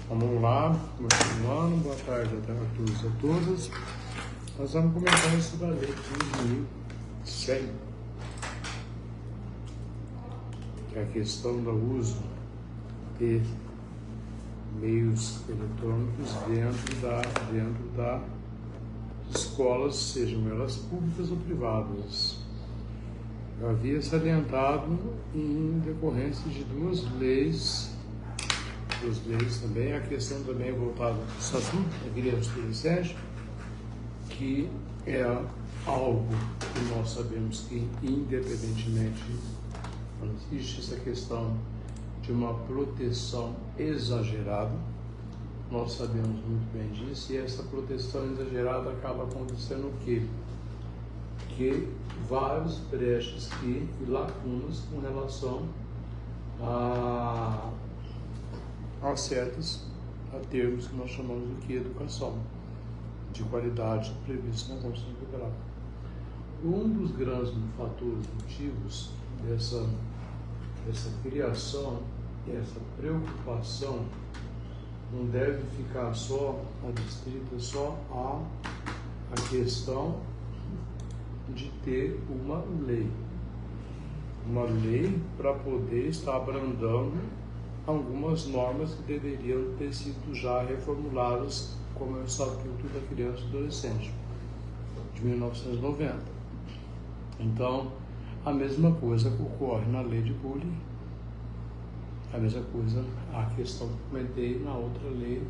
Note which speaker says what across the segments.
Speaker 1: Vamos lá, continuando, boa tarde a todos e a todas. Nós vamos comentar isso da lei 15.100, que é a questão do uso de meios eletrônicos dentro das escolas, sejam elas públicas ou privadas. Eu havia salientado em decorrência de duas leis também, a questão também voltada ao Estatuto da Criança e Adolescente, que é algo que nós sabemos que, independentemente, não existe essa questão de uma proteção exagerada, nós sabemos muito bem disso, e essa proteção exagerada acaba acontecendo o quê? Que vários brechas e lacunas com relação a termos que nós chamamos de educação de qualidade previsto na Constituição Federal. Um dos grandes fatores motivos dessa criação, essa preocupação, não deve ficar só adstrita só a questão de ter uma lei para poder estar abrandando algumas normas que deveriam ter sido já reformuladas, como é o Estatuto da Criança e Adolescente, de 1990. Então, a mesma coisa ocorre na lei de bullying, a mesma coisa, a questão que comentei na outra lei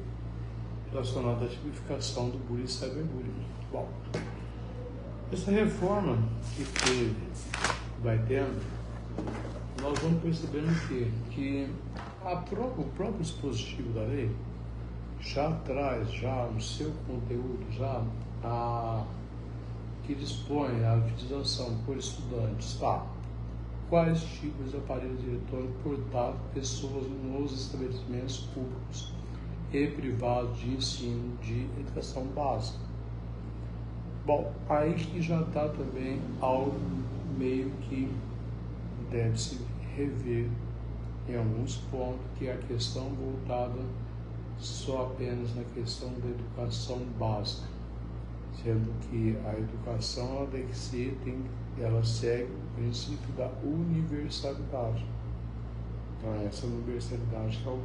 Speaker 1: relacionada à tipificação do bullying e cyberbullying. Bom, essa reforma que vai tendo, nós vamos percebendo que o próprio dispositivo da lei já traz no seu conteúdo que dispõe a utilização por estudantes, quais tipos de aparelhos eletrônicos portados pessoas nos estabelecimentos públicos e privados de ensino de educação básica. Bom, aí que já está também algo meio que deve-se rever em alguns pontos, que é a questão voltada só apenas na questão da educação básica, sendo que a educação ela segue o princípio da universalidade. Então, essa universalidade que é o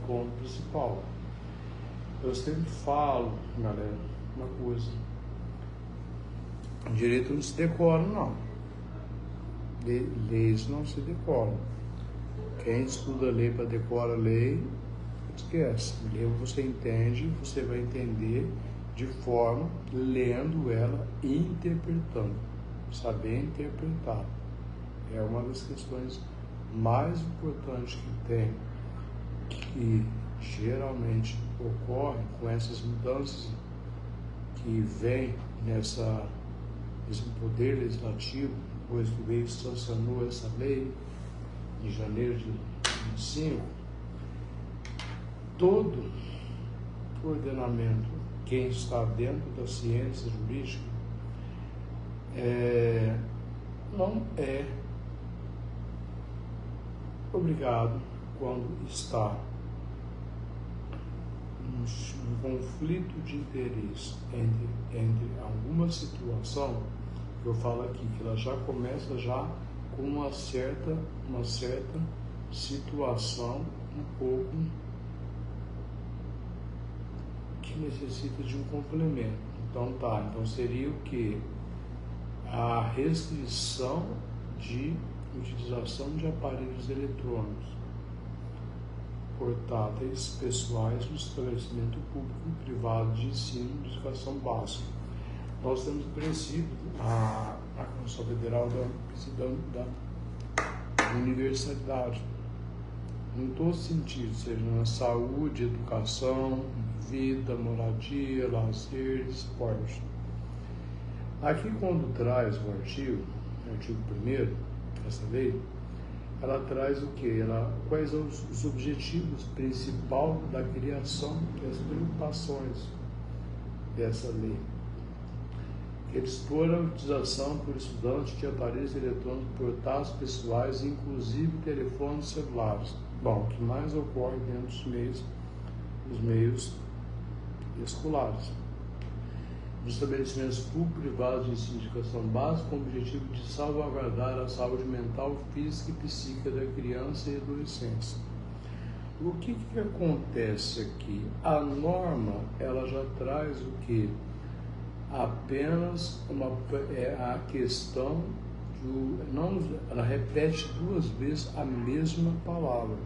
Speaker 1: ponto principal. Eu sempre falo, galera, uma coisa: direito não se decora, não. Leis não se decoram. Quem estuda a lei para decorar a lei, esquece. Lei você entende, você vai entender de forma, lendo ela e interpretando. Saber interpretar é uma das questões mais importantes que tem, que geralmente ocorre com essas mudanças que vem nesse poder legislativo, depois que veio sancionou essa lei em janeiro de 2025. Todo ordenamento, quem está dentro da ciência jurídica, não é obrigado, quando está um conflito de interesse entre alguma situação, que eu falo aqui, que ela já começa com uma certa situação um pouco que necessita de um complemento. Então seria o que? A restrição de utilização de aparelhos eletrônicos portáteis pessoais no estabelecimento público e privado de ensino de educação básica. Nós temos o princípio, a Constituição Federal da universalidade, em todos os sentidos, seja na saúde, educação, vida, moradia, lazer, esporte. Aqui, quando traz o artigo 1º, essa lei, ela traz o quê? Quais são os objetivos principais da criação e as preocupações dessa lei? Que dispor a utilização por estudantes de aparelhos eletrônicos portáteis pessoais, inclusive telefones celulares. Bom, o que mais ocorre dentro dos meios os meios escolares. Dos estabelecimentos públicos e privados de ensino de educação básica com o objetivo de salvaguardar a saúde mental, física e psíquica da criança e adolescente. O que acontece aqui? A norma, ela já traz o que? Apenas a questão ela repete 2 vezes a mesma palavra.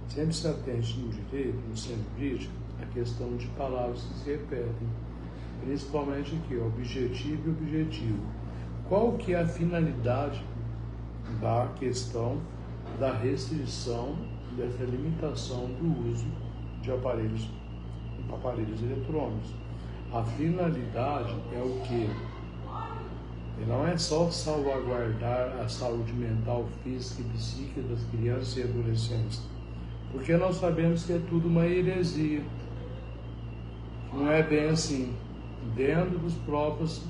Speaker 1: Sempre se atende no direito, no centro jurídico, a questão de palavras que se repetem. Principalmente aqui, objetivo e objetivo. Qual que é a finalidade da questão da restrição, dessa limitação do uso de aparelhos eletrônicos? A finalidade é o quê? Não é só salvaguardar a saúde mental, física e psíquica das crianças e adolescentes, porque nós sabemos que é tudo uma heresia. Não é bem assim. Dentro das próprias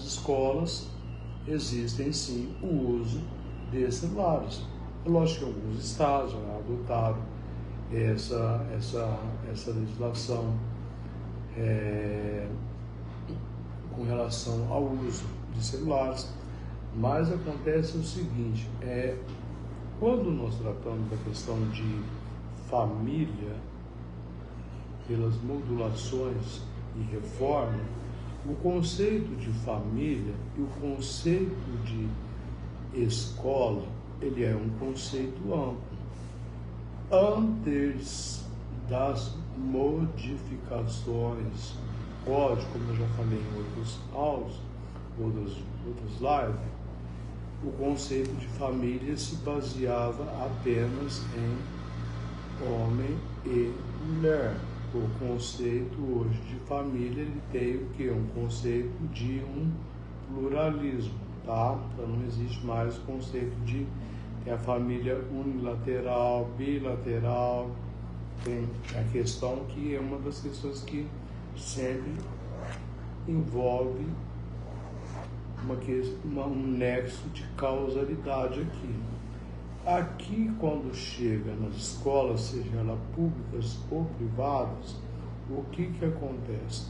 Speaker 1: escolas existem sim o uso de celulares. É lógico que alguns estados já adotaram essa legislação com relação ao uso de celulares, mas acontece o seguinte, quando nós tratamos da questão de família, pelas modulações e reforma, o conceito de família e o conceito de escola, ele é um conceito amplo. Antes das modificações do código, como eu já falei em outros áudios, outras lives, o conceito de família se baseava apenas em homem e mulher. O conceito hoje de família, ele tem o que? Um conceito de um pluralismo, tá? Então não existe mais o conceito de tem a família unilateral, bilateral, tem a questão que é uma das questões que sempre envolve um nexo de causalidade aqui. Aqui, quando chega nas escolas, seja elas públicas ou privadas, o que acontece?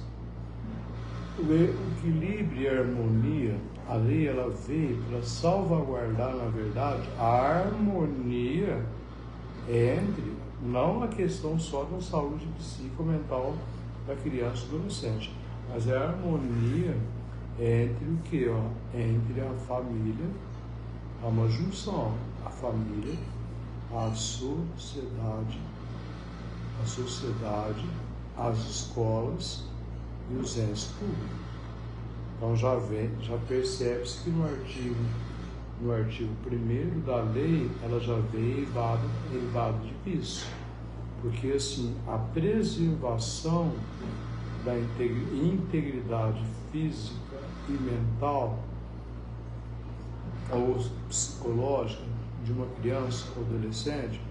Speaker 1: O equilíbrio e a harmonia, a lei ela veio para salvaguardar, na verdade, a harmonia entre, não a questão só da saúde psicomental da criança e adolescente, mas a harmonia entre o que? Entre a família, há uma junção, a família, a sociedade, as escolas e os entes públicos. Então já percebe-se que no artigo 1º da lei, ela já veio elevado de piso, porque assim, a preservação da integridade física e mental ou psicológica de uma criança ou adolescente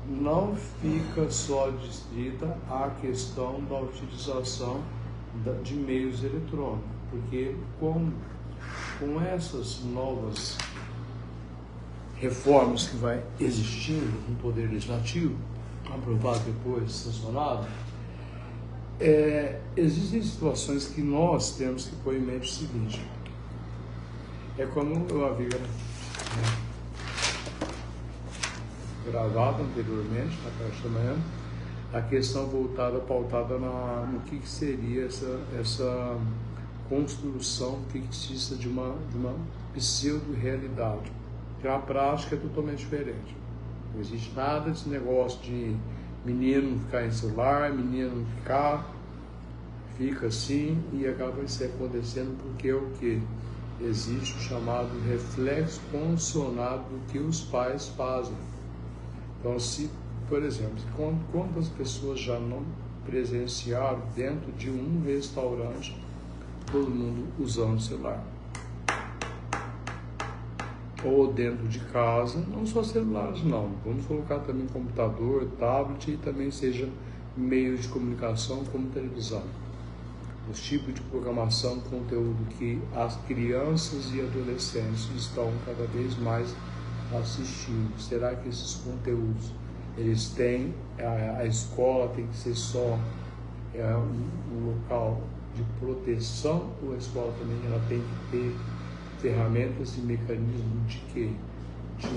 Speaker 1: não fica só restrita à questão da utilização de meios eletrônicos, porque com essas novas reformas que vai existindo no Poder Legislativo, aprovado depois, sancionado, existem situações que nós temos que pôr em mente o seguinte, como eu havia gravado anteriormente, na parte da manhã, a questão pautada no que seria essa construção fictícia de uma pseudo-realidade, que na prática é totalmente diferente. Não existe nada desse negócio de menino ficar em celular, menino fica assim e acaba isso acontecendo porque é o que? Existe o chamado reflexo condicionado do que os pais fazem. Então, se, por exemplo, quantas pessoas já não presenciaram dentro de um restaurante todo mundo usando o celular? Ou dentro de casa, não só celulares não, vamos colocar também computador, tablet e também seja meio de comunicação como televisão. Os tipos de programação, conteúdo que as crianças e adolescentes estão cada vez mais assistindo. Será que esses conteúdos Eles têm, a escola tem que ser só um local de proteção, ou a escola também ela tem que ter ferramentas e mecanismos de quê? De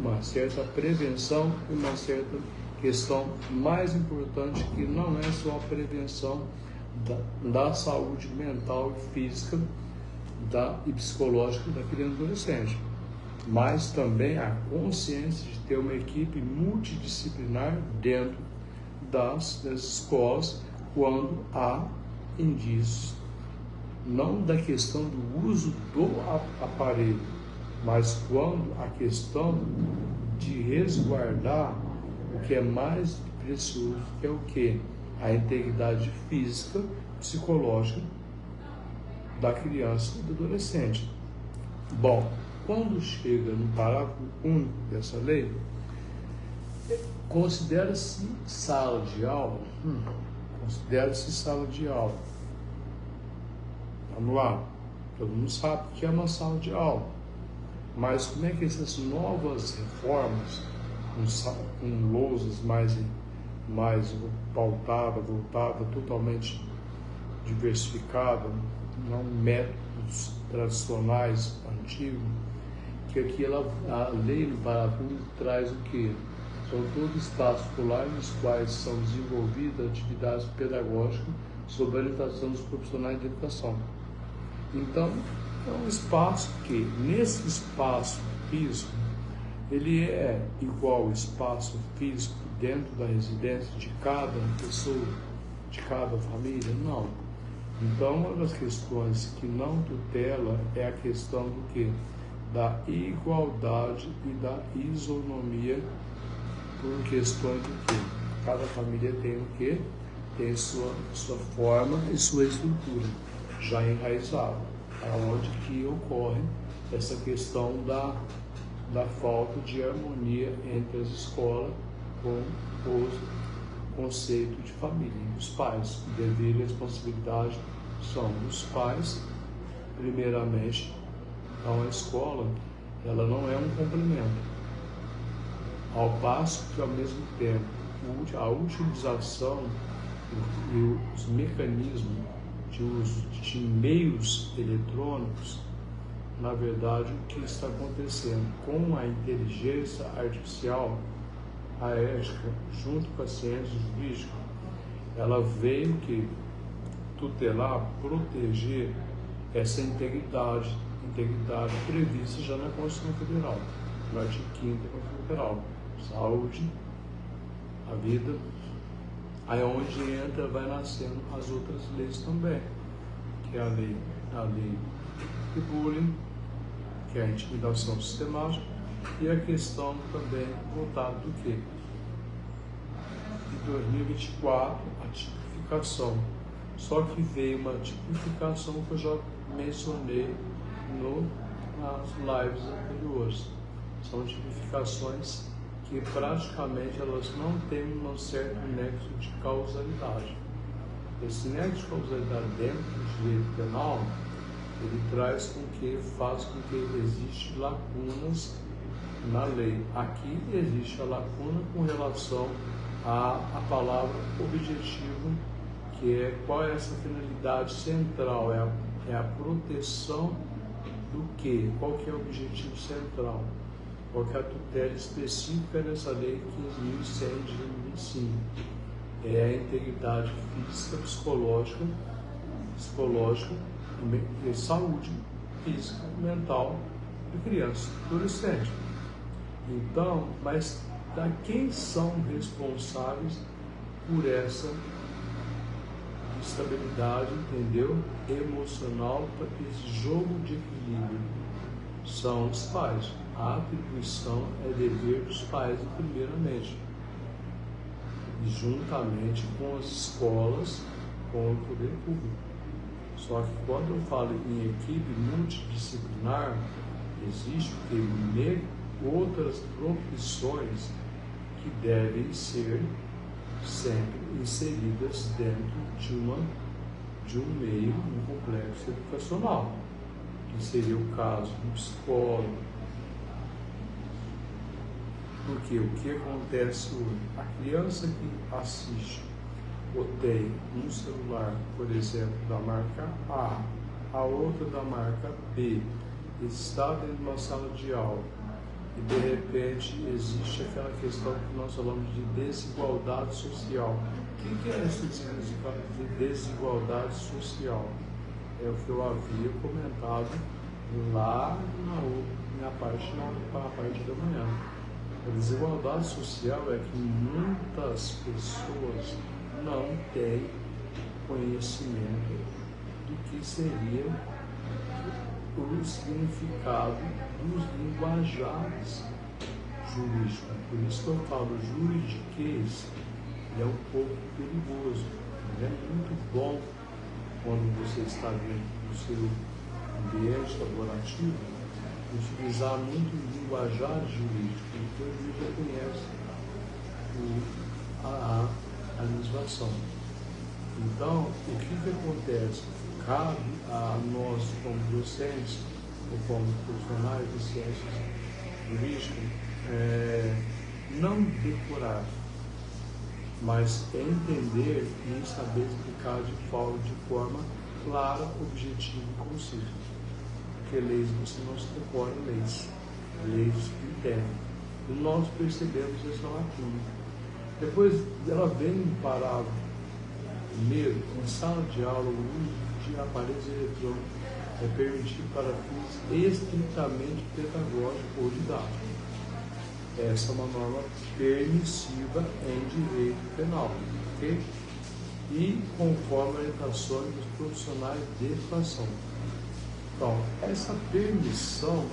Speaker 1: uma certa prevenção e uma certa questão mais importante, que não é só a prevenção da saúde mental e física e psicológica da criança e adolescente, mas também a consciência de ter uma equipe multidisciplinar dentro das escolas quando há indícios, não da questão do uso do aparelho, mas quando a questão de resguardar o que é mais precioso, que é o quê? A integridade física, psicológica da criança e do adolescente. Bom, quando chega no parágrafo único dessa lei, considera-se sala de aula. Considera-se sala de aula. Vamos lá. Todo mundo sabe que é uma sala de aula. Mas como é que essas novas reformas, com lousas mais voltada, totalmente diversificada, não métodos tradicionais, antigos, que aqui a lei no parágrafo traz o quê? São todos espaços escolares nos quais são desenvolvidas atividades pedagógicas sob a orientação dos profissionais de educação. Então, é um espaço que, nesse espaço físico, ele é igual ao espaço físico dentro da residência de cada pessoa, de cada família? Não. Então, uma das questões que não tutela é a questão do quê? Da igualdade e da isonomia, por questões do quê? Cada família tem o quê? Tem sua forma e sua estrutura já enraizada, aonde que ocorre essa questão da falta de harmonia entre as escolas com o conceito de família, dos pais. O dever e a responsabilidade são dos pais, primeiramente. Então a escola, ela não é um complemento, ao passo que ao mesmo tempo a utilização e os mecanismos de uso de meios eletrônicos, na verdade, o que está acontecendo com a inteligência artificial, a ética, junto com a ciência jurídica, ela veio que tutelar, proteger essa integridade prevista já na Constituição Federal, no artigo 5º da Constituição Federal, saúde, a vida. Aí onde entra, vai nascendo as outras leis também, que é a lei de bullying, que é a intimidação sistemática, e a questão também voltada do quê? De 2024, a tipificação. Só que veio uma tipificação que eu já mencionei nas lives anteriores. São tipificações que praticamente elas não têm um certo nexo de causalidade. Esse nexo de causalidade dentro do direito penal, ele faz com que existam lacunas na lei. Aqui existe a lacuna com relação à palavra objetivo, que é qual é essa finalidade central, é a proteção do quê? Qual que é o objetivo central? Qual que é a tutela específica nessa lei 15.100 de 2005? É a integridade física, psicológica e saúde física e mental de criança e adolescente. Então, mas quem são responsáveis por essa estabilidade, entendeu? Emocional, para esse jogo de equilíbrio? São os pais. A atribuição é dever dos pais, primeiramente, e juntamente com as escolas, com o poder público. Só que quando eu falo em equipe multidisciplinar, existe outras profissões que devem ser sempre inseridas dentro de um meio, um complexo educacional, que seria o caso do psicólogo, Porque o que acontece hoje? A criança que assiste ou tem um celular, por exemplo, da marca A outra da marca B, está dentro de uma sala de aula e de repente existe aquela questão que nós falamos de desigualdade social. O que é essa desigualdade social? É o que eu havia comentado lá na parte da manhã. A desigualdade social é que muitas pessoas não têm conhecimento do que seria o significado dos linguajares jurídicos. Por isso que eu falo juridiquês, ele é um pouco perigoso. Ele é muito bom quando você está dentro do seu ambiente laborativo, utilizar muito linguajar jurídico, porque o juiz já conhece a legislação. Então, o que acontece? Cabe a nós, como docentes, ou como profissionais de ciências jurídicas, não decorar, mas entender e saber explicar de forma clara, objetiva e concisa. Porque leis você não se decora leis internas. E nós percebemos essa lacuna. Depois ela vem um parágrafo. Primeiro, em sala de aula, o uso de aparelhos eletrônicos é permitido para fins estritamente pedagógicos ou didáticos. Essa é uma norma permissiva em direito penal, ok? E conforme orientações dos profissionais de educação. Então, essa permissão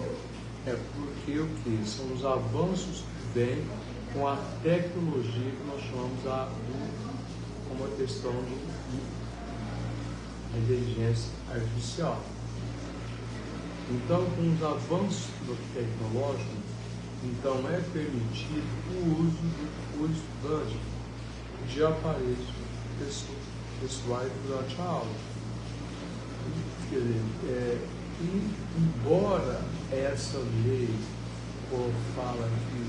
Speaker 1: é porque o que? São os avanços que vêm com a tecnologia que nós chamamos como a questão da inteligência artificial. Então, com os avanços tecnológicos, então é permitido o uso do estudante de aparelhos pessoais durante a aula. Quer dizer, embora essa lei fala que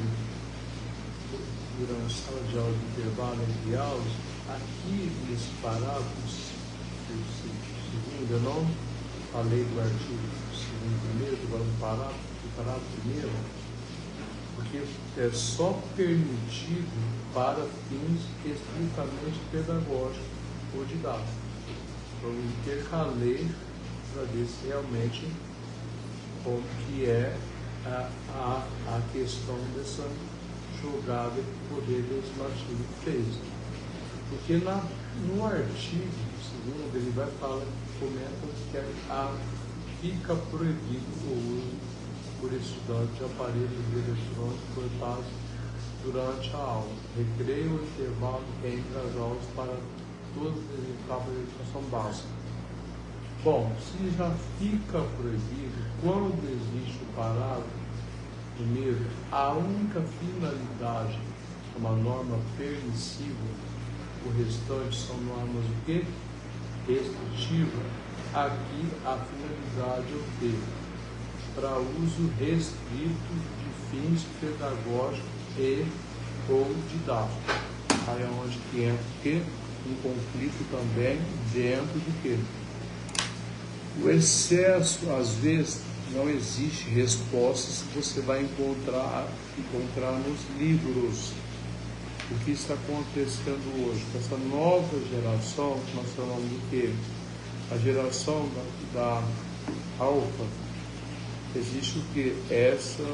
Speaker 1: durante a sala de aula de intervalo entre aulas, aqui nesse parágrafo segundo, eu não falei do artigo primeiro, agora no parágrafo primeiro, porque é só permitido para fins estritamente pedagógicos ou didáticos. Então, intercalei para ver se realmente como que é a questão dessa jogada que o Poder Legislativo fez. Porque no artigo segundo, ele vai falar, comenta que fica proibido o uso por estudante de aparelhos eletrônicos portáteis durante a aula, recreio ou intervalo entre as aulas para todas as etapas da educação básica. Bom, se já fica proibido, quando existe o parágrafo primeiro, a única finalidade é uma norma permissiva, o restante são normas o quê? Restritivas. Aqui a finalidade é o quê? Para uso restrito de fins pedagógicos e ou didáticos. Aí é onde que entra o quê? Um conflito também dentro do quê? O excesso, às vezes, não existe respostas que você vai encontrar nos livros. O que está acontecendo hoje? Com essa nova geração, nós falamos do quê? A geração da alfa, existe o quê? Essa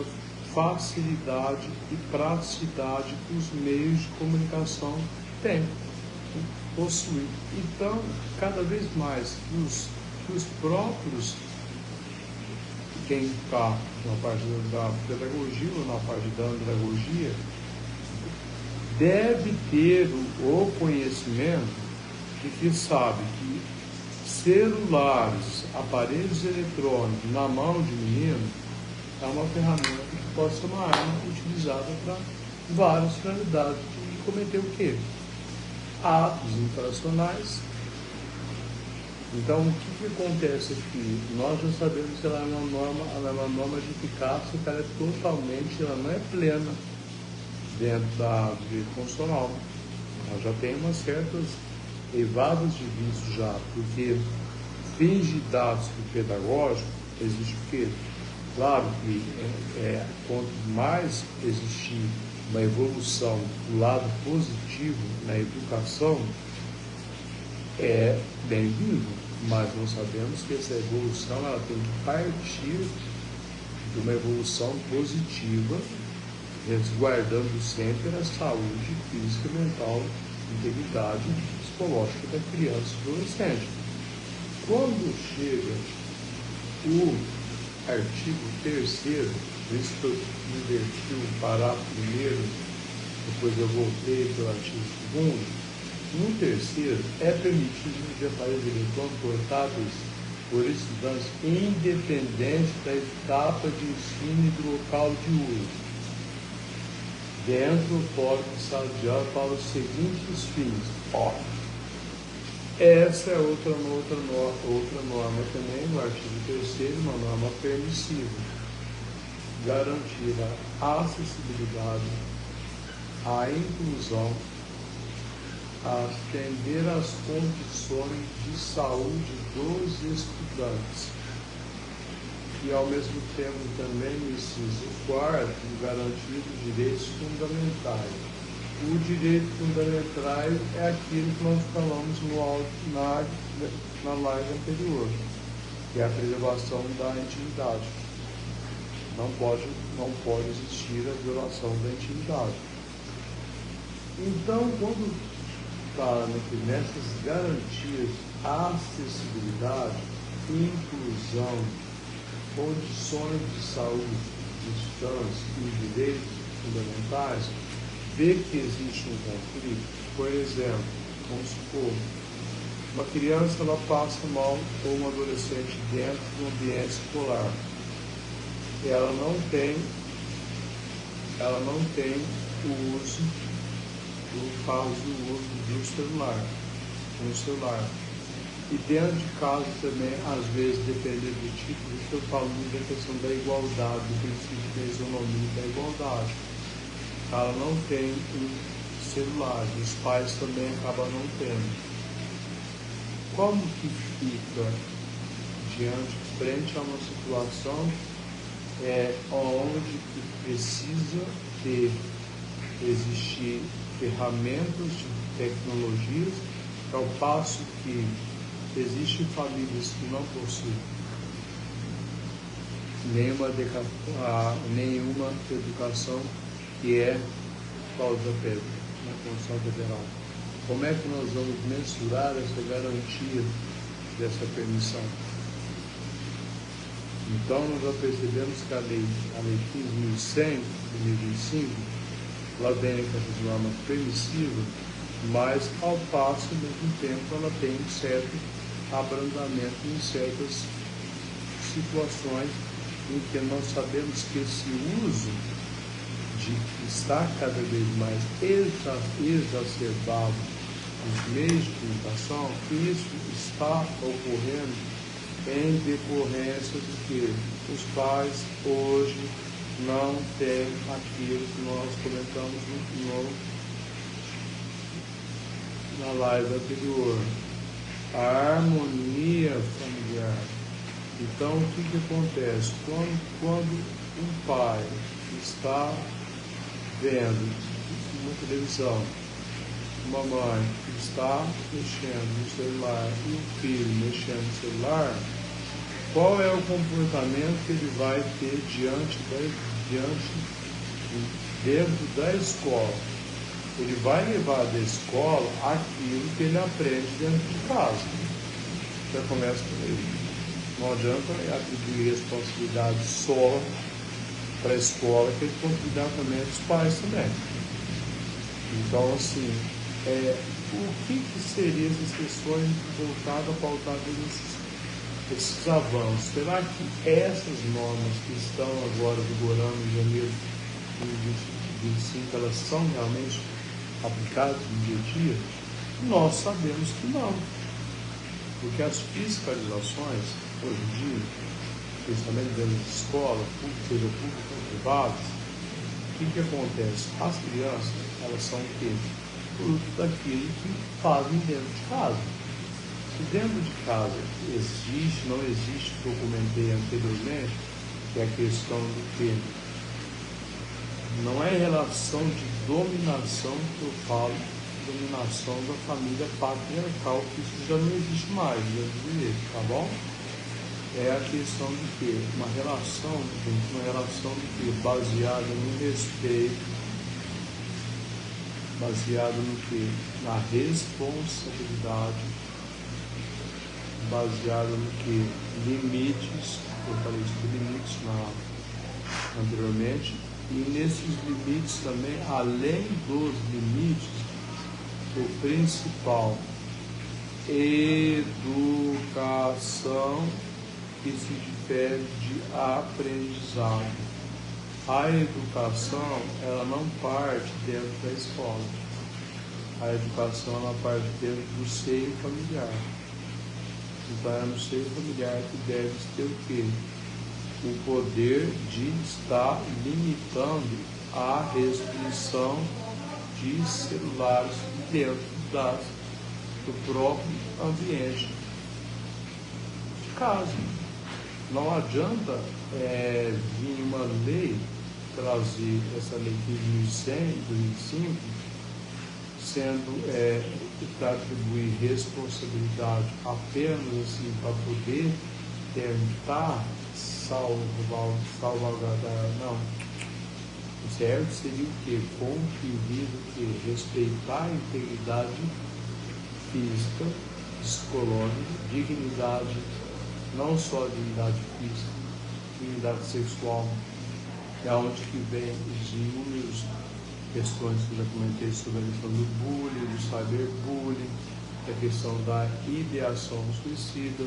Speaker 1: facilidade e praticidade que os meios de comunicação têm, possuem. Então, cada vez mais, os próprios, quem está na parte da pedagogia ou na parte da andragogia, deve ter o conhecimento de que sabe que celulares, aparelhos eletrônicos na mão de menino é uma ferramenta que pode ser uma arma utilizada para várias finalidades e cometer o quê? Atos infracionais. Então, o que acontece aqui? Nós já sabemos que ela é uma norma de eficácia, que ela é totalmente, ela não é plena. dentro da direito constitucional. Nós já tem umas certas levadas de vício já, porque fins didáticos e pedagógicos existe o quê? Claro que quanto mais existir uma evolução do lado positivo na educação, é bem-vindo, mas nós sabemos que essa evolução ela tem que partir de uma evolução positiva, resguardando sempre a saúde física, mental, integridade psicológica da criança e do adolescente. Quando chega o artigo 3º, por isso que eu inverti o parágrafo 1º, depois eu voltei para o artigo 2º, no 3º é permitido os aparelhos eletrônicos portáteis por estudantes independente da etapa de ensino e do local de uso, dentro ou fora do sala de aula, para os seguintes fins. Essa é outra norma também, no artigo 3º, uma norma permissiva, garantir a acessibilidade, a inclusão, atender às condições de saúde dos estudantes e, ao mesmo tempo, também no inciso 4º, garantir os direitos fundamentais. O direito fundamental é aquilo que nós falamos na live anterior, que é a preservação da intimidade. Não pode existir a violação da intimidade. Então, quando fala nessas garantias, acessibilidade, inclusão, condições de saúde dos estudantes e direitos fundamentais, vê que existe um conflito. Por exemplo, vamos supor, uma criança ela passa mal ou um adolescente dentro do ambiente escolar. Ela não tem o uso do celular, um celular. E dentro de casa também, às vezes, dependendo do tipo, isso eu falo muito da questão da igualdade, do princípio da isonomia da igualdade. Ela não tem um celular, os pais também acabam não tendo. Como que fica frente a uma situação onde precisa existir ferramentas de tecnologias, ao passo que existem famílias que não possuem nenhuma educação que é causa pedra na Constituição Federal. Como é que nós vamos mensurar essa garantia dessa permissão? Então, nós já percebemos que a lei 15.100 de 2025, ela vem com essas normas permissivas, mas, ao passo, ao mesmo tempo, ela tem um certo abrandamento em certas situações em que nós sabemos que esse uso está cada vez mais exacerbado nos meios de comunicação. Isso está ocorrendo em decorrência de que os pais hoje não têm aquilo que nós comentamos na live anterior, a harmonia familiar. Então, o que acontece? Quando um pai está vendo uma televisão, uma mãe que está mexendo no celular e o filho mexendo no celular, qual é o comportamento que ele vai ter dentro da escola? Ele vai levar da escola aquilo que ele aprende dentro de casa. Já começa por aí. Não adianta atribuir responsabilidade só para a escola, que ele tem que cuidar também dos pais também. Então, assim, o que seriam essas questões voltadas a pautar esses avanços? Será que essas normas que estão agora vigorando em janeiro de 2025, elas são realmente aplicadas no dia a dia? Nós sabemos que não. Porque as fiscalizações, hoje em dia, principalmente dentro de escola, seja pública ou privada, que acontece? As crianças, elas são o quê? Fruto daquilo que fazem dentro de casa. Se dentro de casa existe, não existe, que eu comentei anteriormente, que é a questão do que não é relação de dominação que eu falo, dominação da família patriarcal, que isso já não existe mais, tá bom? É a questão de quê? Uma relação, gente, uma relação de quê? Baseada no respeito, baseada no quê? Na responsabilidade, baseada no quê? Limites, eu falei sobre limites anteriormente, e nesses limites também, além dos limites, o principal, educação, que se difere de aprendizado. A educação, ela não parte dentro da escola. A educação, ela parte dentro do seio familiar. Então, é no seio familiar que deve ter o quê? O poder de estar limitando a restrição de celulares dentro do próprio ambiente de casa. Não adianta vir uma lei, trazer essa lei de 200100, 2005, sendo para atribuir responsabilidade apenas assim para poder tentar salvaguardar, não. O certo seria o quê? Com que visa o quê? Respeitar a integridade física, psicológica, dignidade, não só a dignidade física, dignidade sexual, é onde que vem os inúmeros questões que eu já comentei sobre a questão do bullying, do cyberbullying, a questão da ideação suicida,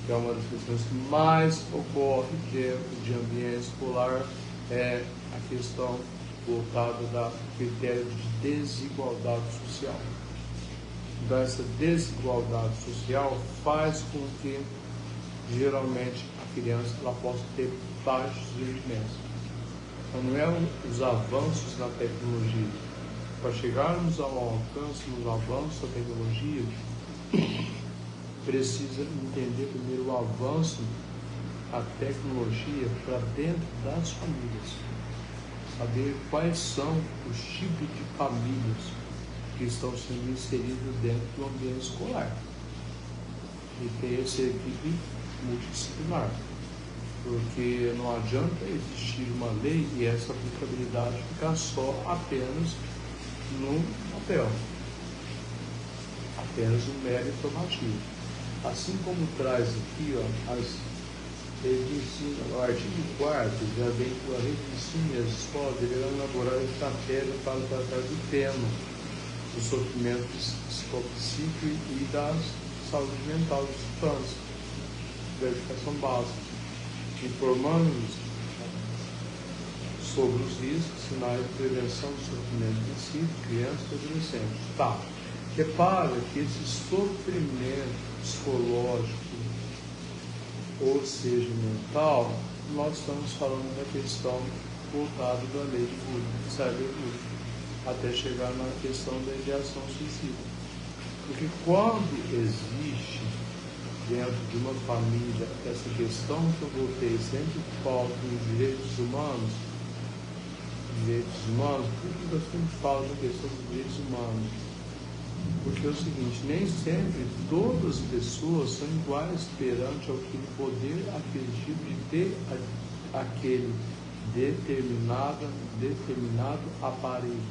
Speaker 1: que é uma das questões que mais ocorre dentro de ambiente escolar, é a questão voltada da critério de desigualdade social. Então, essa desigualdade social faz com que, geralmente, a criança ela possa ter baixos rendimentos. Então, não é os avanços na tecnologia. Para chegarmos ao alcance dos avanços da tecnologia, precisa entender primeiro o avanço da tecnologia para dentro das famílias. Saber quais são os tipos de famílias que estão sendo inseridas dentro do ambiente escolar. E ter essa equipe multidisciplinar. Porque não adianta existir uma lei e essa aplicabilidade ficar só apenas no papel. Apenas um mero informativo. Assim como traz aqui, ó, ele ensina, o artigo 4º já vem com a rede de ensino e as escolas deverão elaborar estratégia para tratar do tema do sofrimento psíquico e da saúde mental dos estudantes, da educação básica, informando-nos sobre os riscos, sinais de prevenção do sofrimento psíquico, crianças e adolescentes. Tá. Repara que esse sofrimento psicológico, ou seja, mental, nós estamos falando da questão voltada da lei de bullying, cyberbullying, até chegar na questão da ideação suicida. Porque quando existe dentro de uma família essa questão que eu voltei sempre falo dos direitos humanos, por que eu sempre falo da questão dos direitos humanos? Porque é o seguinte, nem sempre todas as pessoas são iguais perante aquele poder aquisitivo de ter aquele determinado aparelho.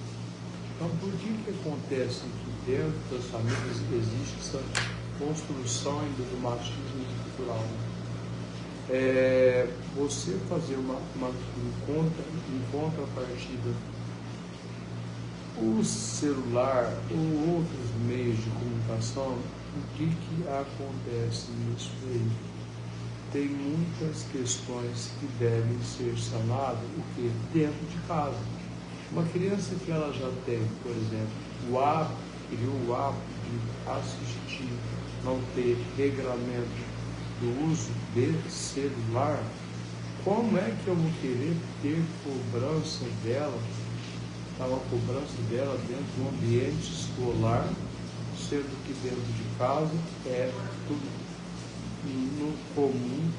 Speaker 1: Então, por que acontece que dentro das famílias existe essa construção ainda do machismo estrutural? Você fazer em contrapartida o celular ou outros meios de comunicação, o que acontece nisso aí? Tem muitas questões que devem ser sanadas dentro de casa. Uma criança que ela já tem, por exemplo, criou o hábito de assistir, não ter regramento do uso de celular, como é que eu vou querer ter cobrança dela, uma cobrança dela dentro do ambiente escolar, sendo que dentro de casa é tudo no comum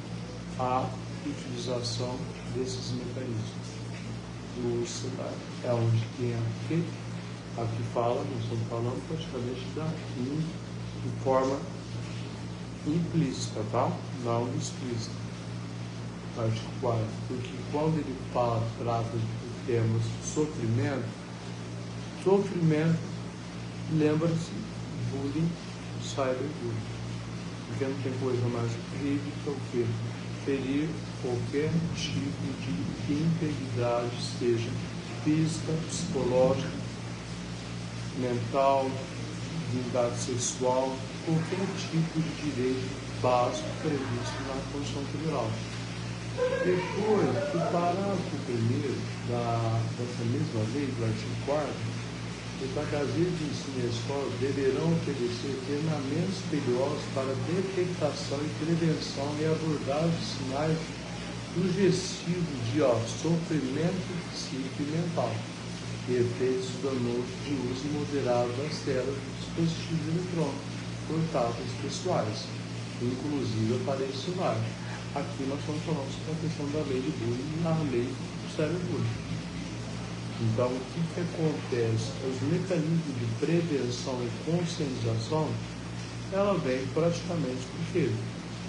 Speaker 1: a utilização desses mecanismos. O celular é onde tem aqui fala, nós estamos falando praticamente de forma implícita, tá? Não explícita. Artigo 4. Porque quando ele trata de temas de sofrimento, lembra-se, bullying, cyberbullying. Porque não tem coisa mais horrível que o que? Ferir qualquer tipo de integridade, seja física, psicológica, mental, dignidade sexual, qualquer tipo de direito básico previsto na Constituição Federal. Depois, o parágrafo 1º dessa mesma lei, do artigo 4º, os agentes de ensino e escola deverão oferecer treinamentos periódicos para detectação e prevenção e abordagem de sinais sugestivos de sofrimento psíquico e mental e efeitos danosos de uso moderado das telas dos dispositivos eletrônicos, portáteis pessoais, inclusive aparelhos celulares. Aqui nós estamos falando sobre a questão da lei de bullying na lei do cyberbullying. Então, o que acontece? Os mecanismos de prevenção e conscientização, ela vem praticamente por quê?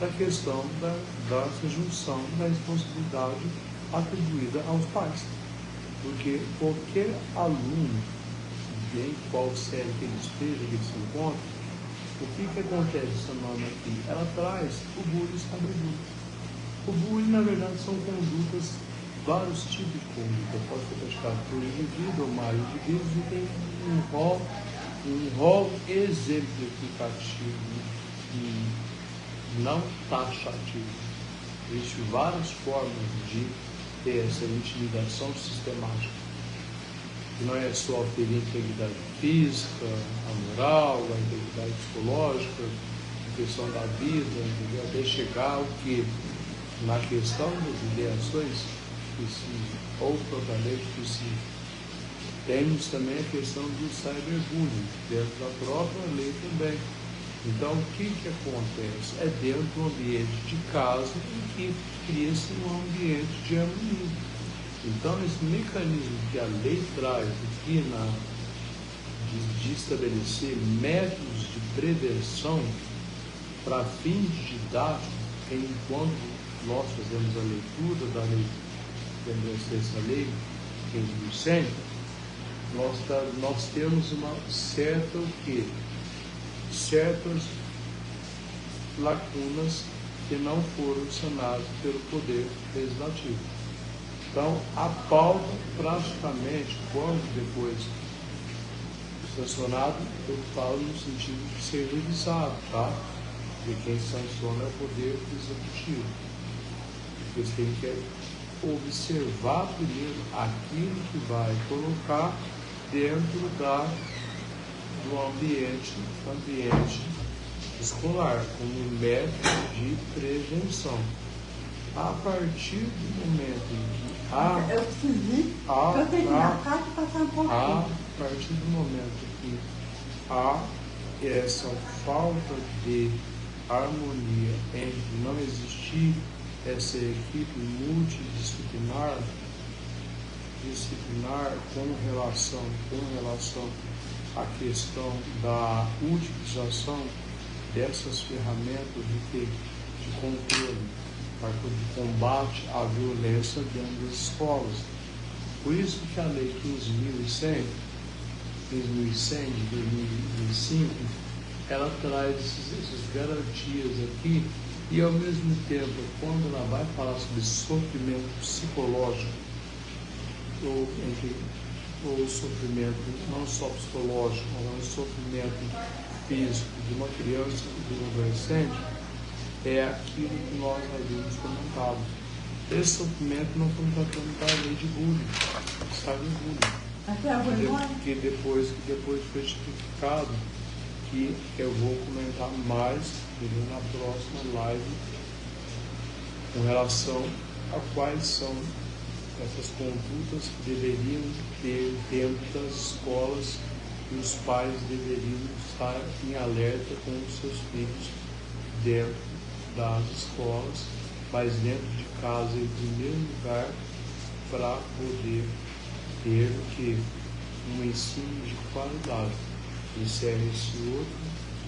Speaker 1: Da questão da junção da responsabilidade atribuída aos pais. Porque qualquer aluno, em qual série que ele esteja, que ele se encontre, o que acontece essa norma aqui? Ela traz o bullying e o cyberbullying. O bullying, na verdade, são condutas, vários tipos de conduta. Pode ser praticado por um indivíduo ou mais indivíduos e tem um rol exemplificativo e não taxativo. Existem várias formas de ter essa intimidação sistemática. Que não é só ferir a integridade física, a moral, a integridade psicológica, a questão da vida, entendeu? Até chegar ao que, na questão das ideações ou totalmente possível. Temos também a questão do cyberbullying, dentro da própria lei também. Então, o que acontece? É dentro do ambiente de casa em que cria-se um ambiente de harmonia. Então, esse mecanismo que a lei traz aqui de estabelecer métodos de prevenção para fins didáticos, enquanto nós fazemos a leitura da lei, essa lei, 15.100, nós temos uma certa certas lacunas que não foram sanadas pelo Poder Legislativo. Então, a pauta, praticamente, quando depois sancionado, eu falo no sentido de ser revisado, tá? De quem sanciona é o Poder Executivo. Porque você tem que observar primeiro aquilo que vai colocar dentro do ambiente escolar, como método de prevenção. A partir do momento em que a partir do momento que há essa falta de harmonia entre não existir essa equipe multidisciplinar com relação à questão da utilização dessas ferramentas de controle, de combate à violência dentro das escolas. Por isso que a Lei 15.100 de 2005, ela traz essas garantias aqui e, ao mesmo tempo, quando ela vai falar sobre sofrimento psicológico, ou sofrimento não só psicológico, mas sofrimento físico de uma criança e de um adolescente, é aquilo que nós havíamos comentado. Esse sofrimento não foi tratando da lei de bullying, cyberbullying, que depois foi tipificado, que eu vou comentar mais na próxima live com relação quais são essas condutas que deveriam ter dentro das escolas e os pais deveriam estar em alerta com os seus filhos dentro das escolas, mas dentro de casa em primeiro lugar, para poder ter que um ensino de qualidade. Encerra esse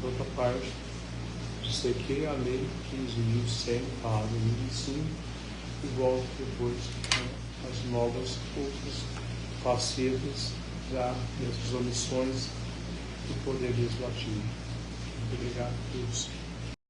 Speaker 1: outra parte. Dissequei a lei 15.100, palavra 25, e volto depois com as novas outras facetas dessas omissões do Poder Legislativo. Muito obrigado a todos.